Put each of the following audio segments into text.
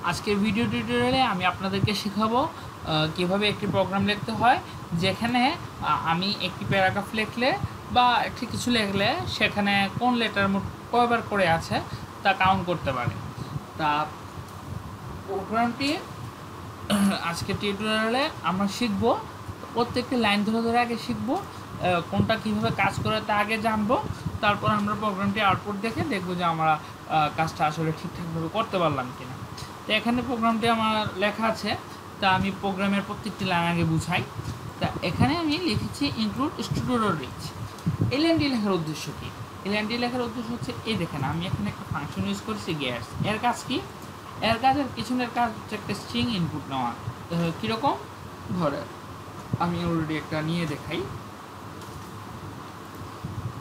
আজকের ভিডিও টিউটোরিয়ালে আমি আপনাদেরকে শেখাবো কিভাবে একটি প্রোগ্রাম লিখতে হয়, যেখানে আমি একটি প্যারাগ্রাফ লিখলে বা একটি কিছু লিখলে সেখানে কোন লেটার মোট কয়বার করে আছে তা কাউন্ট করতে পারে। তা প্রোগ্রামটি আজকের টিউটোরিয়ালে আমরা শিখব। প্রত্যেকটি লাইন ধরে ধরে আগে শিখব, কোনটা কীভাবে কাজ করে তা আগে জানবো, তারপর আমরা প্রোগ্রামটি আউটপুট দেখে দেখব যে আমরা কাজটা আসলে ঠিকঠাকভাবে করতে পারলাম কিনা। তো এখানে প্রোগ্রামটি আমার লেখা আছে, তা আমি প্রোগ্রামের প্রত্যেকটি লাইন আগে বুঝাই। তা এখানে আমি লিখেছি ইনক্লুড স্টুডিও রিচ। এই লাইনটি লেখার উদ্দেশ্য কী? এই লাইনটি লেখার উদ্দেশ্য হচ্ছে এই দেখেন আমি এখানে একটা ফাংশন ইউজ করেছি গেটস। এর কাজ কি? এর কাজের পিছনের কাজ হচ্ছে একটা স্ট্রিং ইনপুট নেওয়া। কীরকম? ধরে আমি অলরেডি একটা নিয়ে দেখাই।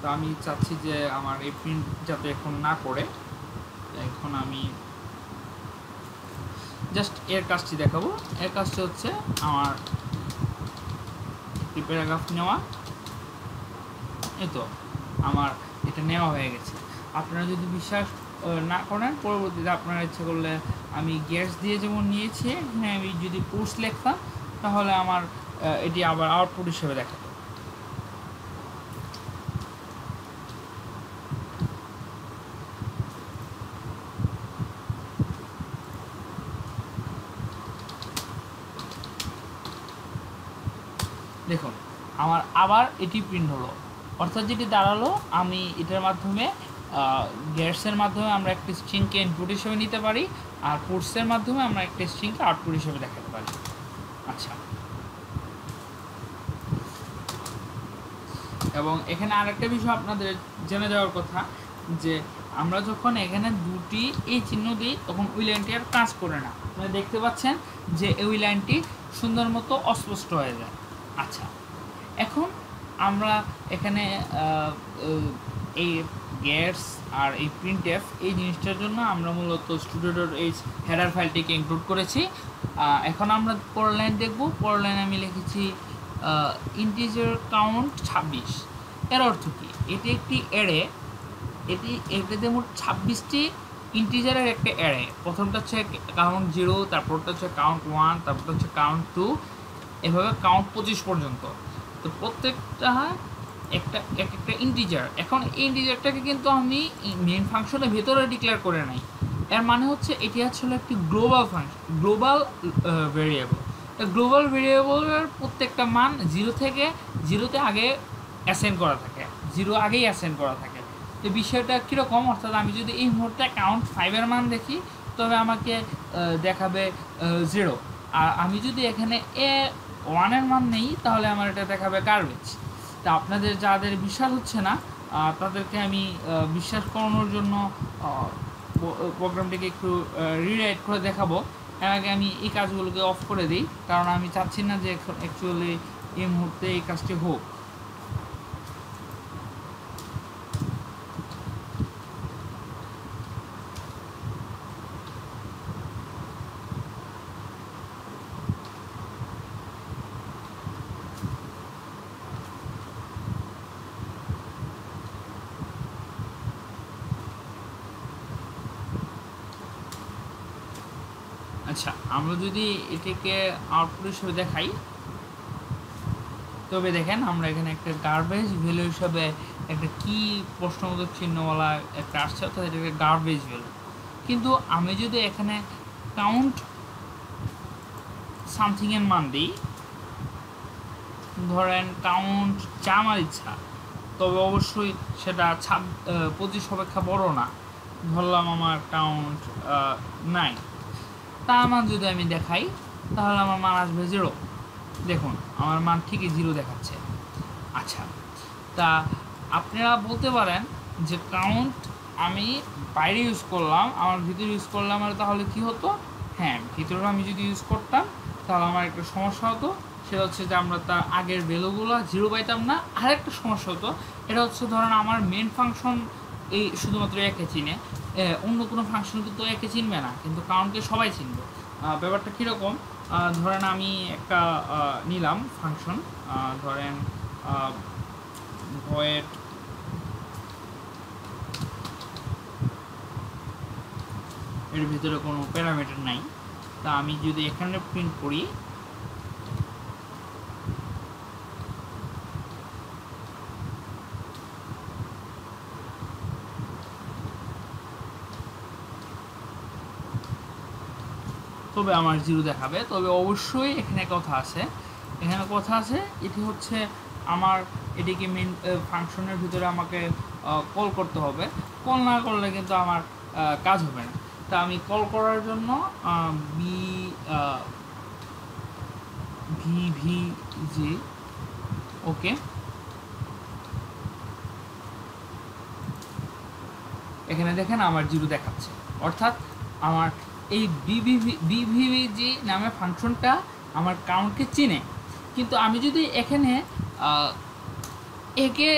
তো আমি চাচ্ছি যে আমার এই প্রিন্ট যাতে এখন না করে, এখন আমি জাস্ট এর কাজটি দেখাবো। এর কাজটি হচ্ছে আমার একটি প্যারাগ্রাফ নেওয়া। এই তো আমার এটা নেওয়া হয়ে গেছে। আপনারা যদি বিশ্বাস না করেন, পরবর্তীতে আপনারা ইচ্ছে করলে আমি গেটস দিয়ে যেমন নিয়েছি, এখানে আমি যদি কোর্স লিখতাম তাহলে আমার এটি আবার আউটপুট হিসেবে দেখাতো। দেখুন আমার আবার এটি প্রিন্ট হলো, অর্থাৎ যেটি দাঁড়ালো আমি এটার মাধ্যমে গেটসের মাধ্যমে আমরা একটি স্ট্রিংকে ইনপুট হিসেবে নিতে পারি, আর কোর্সের মাধ্যমে আমরা একটি স্ট্রিংকে আউটপুট হিসেবে দেখাতে পারি। আচ্ছা, এবং এখানে আরেকটা বিষয় আপনাদের জেনে যাওয়ার কথা, যে আমরা যখন এখানে দুটি এই চিহ্ন দিই তখন ওই লাইনটি আর কাজ করে না। আপনারা দেখতে পাচ্ছেন যে ওই লাইনটি সুন্দর মতো অস্পষ্ট হয়ে যায়। আচ্ছা, এখন আমরা এখানে এই গেটস আর এই প্রিন্টএফ এই জিনিসটার জন্য আমরা মূলত স্টুডিও.h হেডার ফাইলটিকে ইনক্লুড করেছি। এখন আমরা পরের লাইন দেখব। পরের লাইনে আমি লিখেছি ইন্টিজার কাউন্ট 26। এর অর্থ কী? এটি একটি অ্যারে, এটাতে মোট 26টি ইন্টিজারের একটা অ্যারে। প্রথমটা হচ্ছে কাউন্ট 0, তারপরটা হচ্ছে কাউন্ট 1, তারপরটা হচ্ছে কাউন্ট 2, এভাবে কাউন্ট 25 পর্যন্ত। তো প্রত্যেকটা একটা ইন্টিজার। এখন এই ইন্টিজারটাকে কিন্তু আমি মেইন ফাংশনের ভেতরে ডিক্লেয়ার করে নাই। এর মানে হচ্ছে এটি আসলে একটি global function, global variable. Global ভেরিয়েবলের প্রত্যেকটা মান 0তে আগে অ্যাসাইন করা থাকে, 0 আগেই অ্যাসাইন করা থাকে। তো বিষয়টা কীরকম? অর্থাৎ আমি যদি এই মুহূর্তে কাউন্ট 5-এর মান দেখি তবে আমাকে দেখাবে 0, আর আমি যদি এখানে 1-এর মান নেই তাহলে আমার এটা দেখাবে গার্বেজ। তা আপনাদের যাদের বিশ্বাস হচ্ছে না তাদেরকে আমি বিশ্বাস করানোর জন্য প্রোগ্রামটিকে একটু রিরাইট করে দেখাবো। এর আগে আমি এই কাজগুলোকে অফ করে দিই, কারণ আমি চাচ্ছি না যে এখন অ্যাকচুয়ালি এই মুহূর্তে এই কাজটি হোক। আচ্ছা, আমরা যদি এটিকে আউটপুট হিসেবে দেখাই তবে দেখেন আমরা এখানে একটা গার্বেজ ভ্যালু হিসাবে একটা কি প্রশ্নবোধক চিহ্নওয়ালা একটা আসছে, অর্থাৎ এটা একটা গার্বেজ ভ্যালু। কিন্তু আমি যদি এখানে কাউন্ট সামথিংয়ের মান দিই, ধরেন কাউন্ট যা আমার ইচ্ছা, তবে অবশ্যই সেটা 25 অপেক্ষা বড় না। ধরলাম আমার কাউন্ট 9, তার মান যদি আমি দেখাই তাহলে আমার মান আসবে 0। দেখুন আমার মান ঠিকই 0 দেখাচ্ছে। আচ্ছা, তা আপনারা বলতে পারেন যে কাউন্ট আমি বাইরে ইউজ করলাম, আমার ভিতরে ইউজ করলাম, আর তাহলে কি হতো? হ্যাঁ, ভিতরে আমি যদি ইউজ করতাম তাহলে আমার একটা সমস্যা হতো। সেটা হচ্ছে যে আমরা তার আগের ভ্যালুগুলো 0 পাইতাম না। আরেকটা সমস্যা হতো, এটা হচ্ছে ধরেন আমার মেন ফাংশন এই শুধুমাত্র একে চিনে, অন্য কোনো ফাংশন কিন্তু একে চিনবে না, কিন্তু কাউন্টকে সবাই চিনবে। ব্যাপারটা কীরকম? ধরেন আমি একটা নিলাম ফাংশন, ধরেন void এর ভিতরে কোনো প্যারামিটার নাই। তা আমি যদি এখানে প্রিন্ট করি, তবে আমার 0 দেখাবে। তবে অবশ্যই এখানে কথা আছে, এটি হচ্ছে আমার এটিকে মেন ফাংশনের ভিতরে আমাকে কল করতে হবে। কল না করলে কিন্তু আমার কাজ হবে না। তা আমি কল করার জন্য ভিভিজি, ওকে, এখানে দেখেন আমার 0 দেখাচ্ছে, অর্থাৎ আমার এই বিভিজি নামে ফাংশনটা আমার কাউন্টকে চিনে। কিন্তু আমি যদি এখানে একে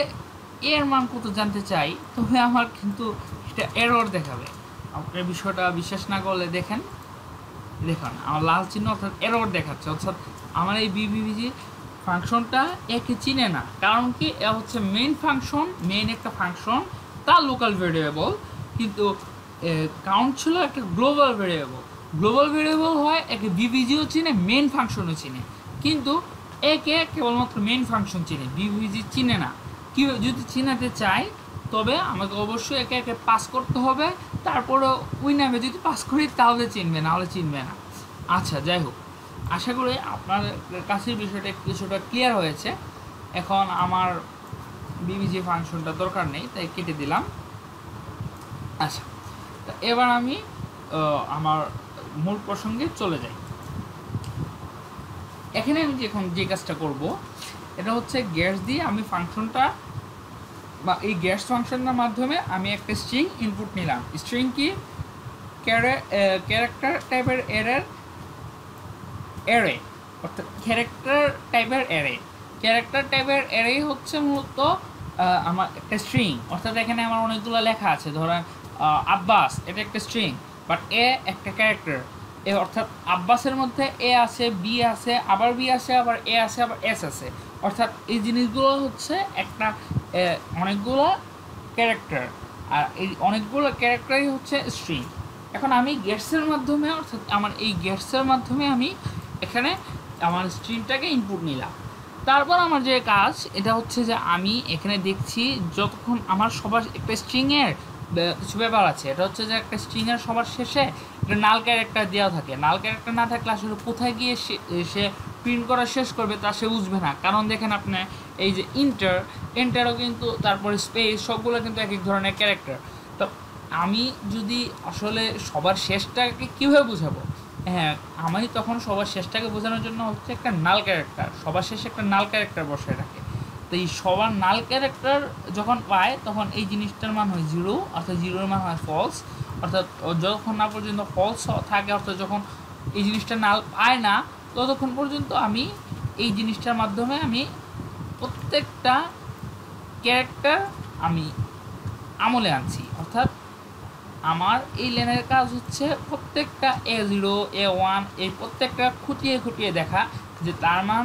এর মান কত জানতে চাই, তবে আমার কিন্তু এটা এরর দেখাবে। আপনার বিষয়টা বিশ্বাস না করলে দেখুন আমার লাল চিহ্ন অর্থাৎ এরর দেখাচ্ছে, অর্থাৎ আমার এই বিভিজি ফাংশনটা একে চিনে না। কারণ কি, এ হচ্ছে মেইন ফাংশন, মেইন একটা ফাংশন, তার লোকাল ভেরিয়েবল, কিন্তু কাউন্ট ছিল একটা গ্লোবাল ভেরিয়েবল হয়, একে বিভিজিও চিনে, মেইন ফাংশনও চিনে, কিন্তু একে কেবলমাত্র মেইন ফাংশন চিনে, বিভিজি চিনে না। কি যদি চিনাতে চাই, তবে আমাকে অবশ্যই একে একে পাস করতে হবে, তারপরে ওই নামে যদি পাস করি তাহলে চিনবে, না হলে চিনবে না। আচ্ছা, যাই হোক, আশা করি আপনার কাছে বিষয়টা কিছুটা ক্লিয়ার হয়েছে। এখন আমার বিভিজি ফাংশনটা দরকার নেই, তাই কেটে দিলাম। আচ্ছা, এবার আমি আমার মূল প্রসঙ্গে চলে যাই। এখানে আমি এখন যে কাজটা করব, এটা হচ্ছে গেটস দিয়ে আমি ফাংশনটা বা এই গেটস ফাংশনের মাধ্যমে আমি একটা স্ট্রিং ইনপুট নিলাম। স্ট্রিং কি, ক্যারেক্টার টাইপের অ্যারে, অর্থাৎ ক্যারেক্টার টাইপের অ্যারে হচ্ছে মূলত আমার একটা স্ট্রিং, অর্থাৎ এখানে আমার অনেকগুলো লেখা আছে। ধরেন আব্বাস, এটা একটা স্ট্রিং, বাট এ একটা ক্যারেক্টার। এ অর্থাৎ আব্বাসের মধ্যে এ আছে, বি আছে, আবার বি আছে, আবার এ আছে, আবার এস আছে, অর্থাৎ এই জিনিসগুলো হচ্ছে একটা অনেকগুলো ক্যারেক্টার, আর এই অনেকগুলো ক্যারেক্টারই হচ্ছে স্ট্রিং। এখন আমি গেটসের মাধ্যমে, অর্থাৎ আমার এই গেটসের মাধ্যমে আমি এখানে আমার স্ট্রিংটাকে ইনপুট নিলাম। তারপর আমার যে কাজ, এটা হচ্ছে যে আমি এখানে দেখছি যতক্ষণ আমার সবার একটা স্ট্রিংয়ের কিছু ব্যাপার আছে। এটা হচ্ছে যে একটা স্ট্রিংয়ের সবার শেষে একটা নাল ক্যারেক্টার দেওয়া থাকে। নাল ক্যারেক্টার না থাকলে আসলে কোথায় গিয়ে সে প্রিন্ট করা শেষ করবে তা সে বুঝবে না। কারণ দেখেন আপনি এই যে এন্টারও কিন্তু, তারপরে স্পেস, সবগুলো কিন্তু এক এক ধরনের ক্যারেক্টার। তো আমি যদি আসলে সবার শেষটাকে কীভাবে বোঝাবো, হ্যাঁ, আমি তখন সবার শেষটাকে বোঝানোর জন্য হচ্ছে একটা নাল ক্যারেক্টার, সবার শেষে একটা নাল ক্যারেক্টার বসায় রাখে। তো এই সবার নাল ক্যারেক্টার যখন পায়, তখন এই জিনিসটার মান হয় 0, অর্থাৎ 0-এর মান হয় ফলস, অর্থাৎ যতক্ষণ না পর্যন্ত ফলস থাকে, অর্থাৎ যখন এই জিনিসটা নাল পায় না, ততক্ষণ পর্যন্ত আমি এই জিনিসটার মাধ্যমে আমি প্রত্যেকটা ক্যারেক্টার আমি আমলে আনছি। অর্থাৎ আমার এই লেনের কাজ হচ্ছে প্রত্যেকটা A0, A1 এই প্রত্যেকটা খুঁটিয়ে দেখা যে তার মান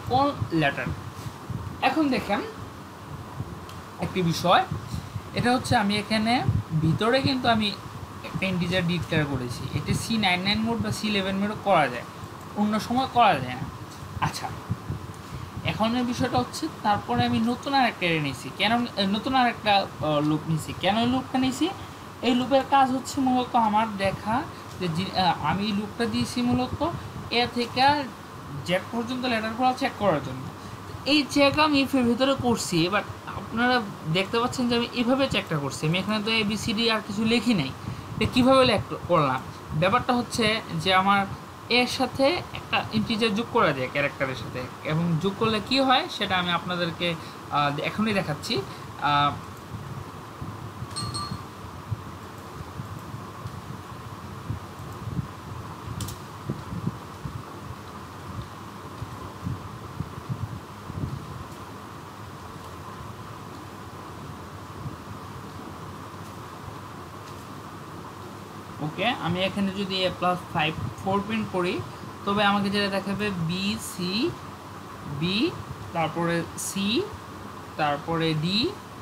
কোন লেটার। এখন দেখেন একটি বিষয়, এটা হচ্ছে আমি এখানে ভিতরে কিন্তু আমি একটা ইন্টিজার ডিক্লেয়ার করেছি। এটি C99 মোড বা C11 মোডও করা যায়, অন্য সময় করা যায় না। আচ্ছা, এখন এই বিষয়টা হচ্ছে, তারপরে আমি নতুন আরেকটা নিয়েছি। কেন নতুন আরেকটা লুপ নিয়েছি? কেন লুপটা নিয়েছি? এই লুপের কাজ হচ্ছে মূলত আমার দেখা যে আমি এই লুপটা দিয়েছি মূলত এ থেকে জেড পর্যন্ত লেটারগুলো চেক করার জন্য। এই চেক আমি ইফের ভিতরে করছি, বাট আপনারা দেখতে পাচ্ছেন যে আমি এইভাবে চেকটা করছি। আমি এখানে তো ABCD আর কিছু লিখি নাই। এটা কীভাবে করলাম? ব্যাপারটা হচ্ছে যে আমার এর সাথে একটা ইন্টিজার যোগ করা যায় ক্যারেক্টারের সাথে, এবং যোগ করলে কি হয় সেটা আমি আপনাদেরকে এখনই দেখাচ্ছি। ওকে, আমি এখানে যদি A+4 প্রিন্ট করি, তবে আমাকে যেটা দেখাবে BC, B, তারপরে C, তারপরে D,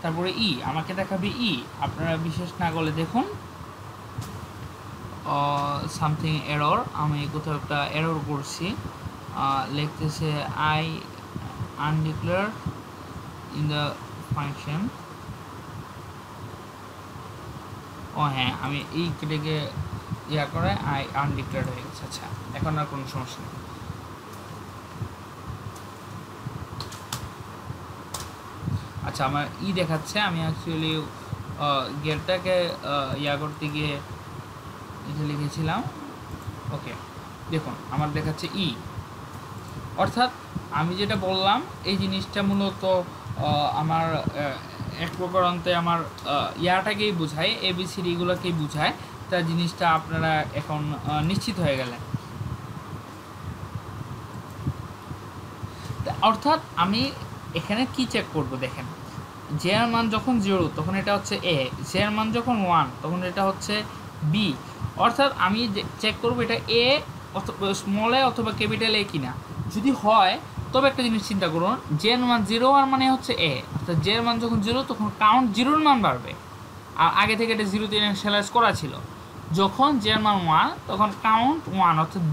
তারপরে E, আমাকে দেখাবে E। আপনারা বিশেষ না করলে দেখুন, সামথিং এরর, আমি কোথাও একটা এরর করছি, লিখতেছে আই আনডিক্লেয়ার ইন দ্য ফাংশন। ও হ্যাঁ, আমি এই কেটেকে ইয়া করে আই আনডিক্লেয়ার্ড হয়ে গেছে। আচ্ছা, এখন আর কোনো সমস্যা নেই। আচ্ছা, আমার দেখাচ্ছে, আমি অ্যাকচুয়ালি গেটটাকে ইয়া করতে গিয়ে এটা লিখেছিলাম। ওকে, দেখুন আমার দেখাচ্ছে অর্থাৎ আমি যেটা বললাম এই জিনিসটা মূলত আমার এক প্রকার অন্তে আমার ইয়াটাকেই বোঝায়, ABCDগুলোকেই বোঝায়। তা জিনিসটা আপনারা এখন নিশ্চিত হয়ে গেলেন। অর্থাৎ আমি এখানে কি চেক করব, দেখেন জে এর মান যখন 0 তখন এটা হচ্ছে এ, জে এর মান যখন 1 তখন এটা হচ্ছে বি। অর্থাৎ আমি চেক করব এটা এ অথবা স্মল এ অথবা ক্যাপিটাল এ কিনা। যদি হয় তবে একটা জিনিস চিন্তা করুন, জে এর মান 0 আর মানে হচ্ছে এ, অর্থাৎ জে এর মান যখন 0 তখন কাউন্ট 0-র মান বাড়বে, আর আগে থেকে এটা 0-তে ইনিশিয়ালাইজ করা ছিল। যখন জে এর মান 1 তখন কাউন্ট 1, অর্থাৎ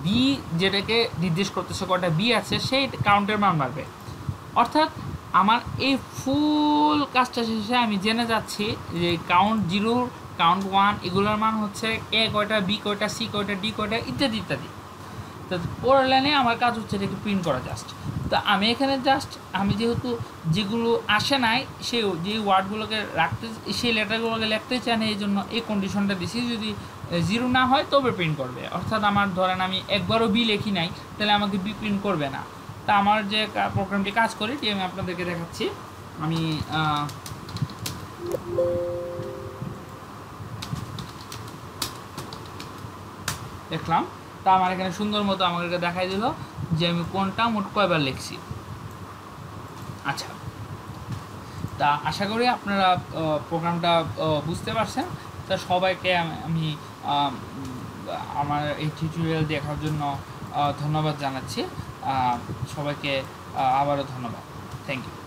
বি যেটাকে নির্দেশ করতেছে কয়টা বি আছে সেই কাউন্টের মান বাড়বে। অর্থাৎ আমার এই ফুল কাজটা শেষে আমি জেনে যাচ্ছি যে কাউন্ট 0, কাউন্ট 1 এগুলোর মান হচ্ছে এ কয়টা, বি কয়টা, সি কয়টা, ডি কয়টা, ইত্যাদি ইত্যাদি। তো পরের লাইনে আমার কাজ হচ্ছে এটাকে প্রিন্ট করা জাস্ট। তো আমি এখানে জাস্ট আমি যেহেতু যেগুলো আসে নাই সেই যে ওয়ার্ডগুলোকে রাখতে, সেই লেটারগুলোকে লিখতে চাই না, এই জন্য এই কন্ডিশনটা দিছি, যদি 0 না হয় তবে প্রিন্ট করবে। অর্থাৎ আমার ধরেন আমি একবারও বি লিখি নাই, তাহলে আমাকে বি প্রিন্ট করবে না। তা আমার যে প্রোগ্রামটি কাজ করি এটি আমি আপনাদেরকে দেখাচ্ছি। আমি দেখলাম, তা আমার এখানে সুন্দর মতো আমাকে দেখাই দিল যে আমি কোনটা মোট কয়বার লিখছি। আচ্ছা, তা আশা করি আপনারা প্রোগ্রামটা বুঝতে পারছেন। তা সবাইকে আমি আমার এই টিউটোরিয়াল দেখার জন্য ধন্যবাদ জানাচ্ছি। সবাইকে আবারও ধন্যবাদ। Thank you.